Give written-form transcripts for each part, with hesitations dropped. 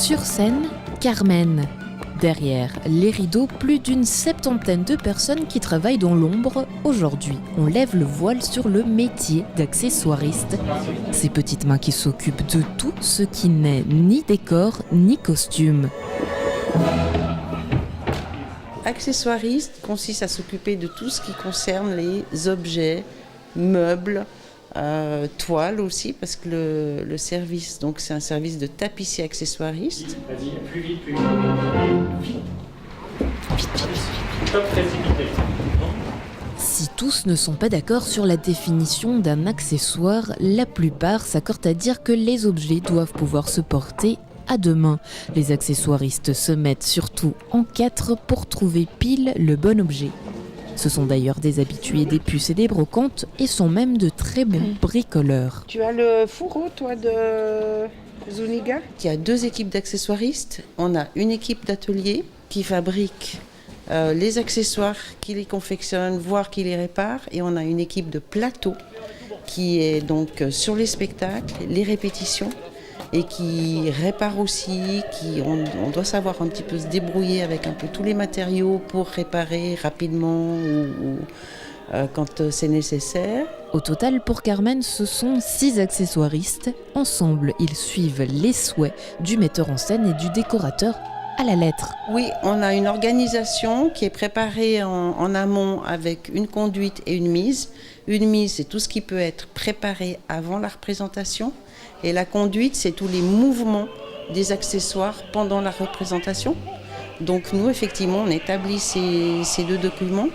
Sur scène, Carmen. Derrière les rideaux, plus d'une 70aine de personnes qui travaillent dans l'ombre. Aujourd'hui, on lève le voile sur le métier d'accessoiriste. Ces petites mains qui s'occupent de tout ce qui n'est ni décor ni costume. Accessoiriste consiste à s'occuper de tout ce qui concerne les objets, meubles, toiles aussi, parce que le service, donc c'est un service de tapissier accessoiriste. Vas-y, plus vite, plus vite. Top précipité. Si tous ne sont pas d'accord sur la définition d'un accessoire, la plupart s'accordent à dire que les objets doivent pouvoir se porter à deux mains. Les accessoiristes se mettent surtout en quatre pour trouver pile le bon objet. Ce sont d'ailleurs des habitués des puces et des brocantes et sont même de très bons bricoleurs. Tu as le fourreau, toi, de Zuniga ? Il y a deux équipes d'accessoiristes. On a une équipe d'atelier qui fabrique les accessoires, qui les confectionne, voire qui les répare. Et on a une équipe de plateau qui est donc sur les spectacles, les répétitions, et qui répare aussi, on doit savoir un petit peu se débrouiller avec un peu tous les matériaux pour réparer rapidement ou quand c'est nécessaire. Au total, pour Carmen, ce sont 6 accessoiristes. Ensemble, ils suivent les souhaits du metteur en scène et du décorateur à la lettre. Oui, on a une organisation qui est préparée en amont avec une conduite et une mise. Une mise, c'est tout ce qui peut être préparé avant la représentation. Et la conduite, c'est tous les mouvements des accessoires pendant la représentation. Donc nous, effectivement, on établit ces deux documents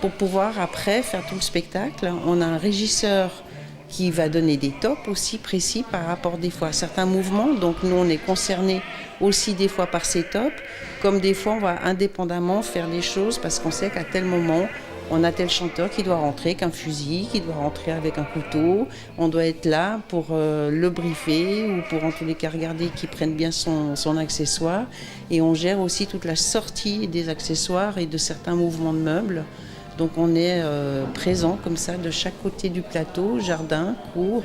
pour pouvoir après faire tout le spectacle. On a un régisseur qui va donner des tops aussi précis par rapport des fois à certains mouvements. Donc nous, on est concernés aussi des fois par ces tops, comme des fois on va indépendamment faire les choses parce qu'on sait qu'à tel moment, on a tel chanteur qui doit rentrer avec un fusil, qui doit rentrer avec un couteau. On doit être là pour le briefer ou pour en tous les cas regarder qu'il prenne bien son accessoire. Et on gère aussi toute la sortie des accessoires et de certains mouvements de meubles. Donc on est présent comme ça de chaque côté du plateau, jardin, cour,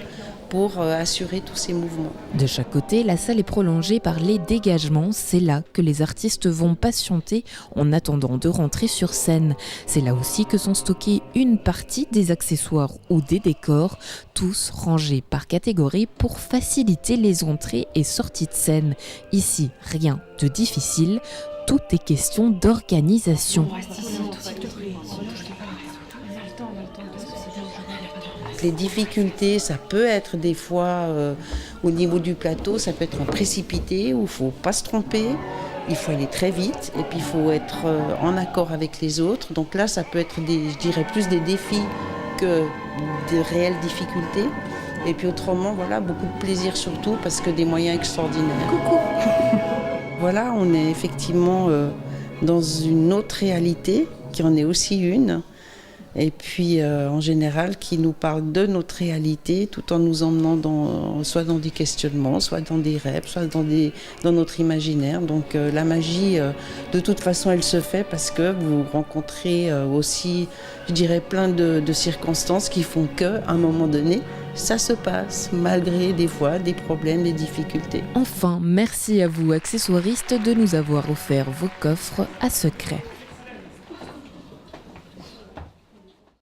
pour assurer tous ces mouvements. De chaque côté, la salle est prolongée par les dégagements. C'est là que les artistes vont patienter en attendant de rentrer sur scène. C'est là aussi que sont stockés une partie des accessoires ou des décors, tous rangés par catégorie pour faciliter les entrées et sorties de scène. Ici, rien de difficile, tout est question d'organisation. Les difficultés, ça peut être des fois au niveau du plateau, ça peut être un précipité où il ne faut pas se tromper, il faut aller très vite et puis il faut être en accord avec les autres. Donc là, ça peut être je dirais plus des défis que de réelles difficultés. Et puis autrement, voilà, beaucoup de plaisir surtout parce que des moyens extraordinaires. Coucou. Voilà, on est effectivement dans une autre réalité qui en est aussi une. Et puis en général qui nous parle de notre réalité tout en nous emmenant soit dans des questionnements, soit dans des rêves, soit dans notre imaginaire. Donc la magie, de toute façon, elle se fait parce que vous rencontrez aussi, je dirais, plein de circonstances qui font qu'à un moment donné, ça se passe, malgré des fois des problèmes, des difficultés. Enfin, merci à vous, accessoiristes, de nous avoir offert vos coffres à secret.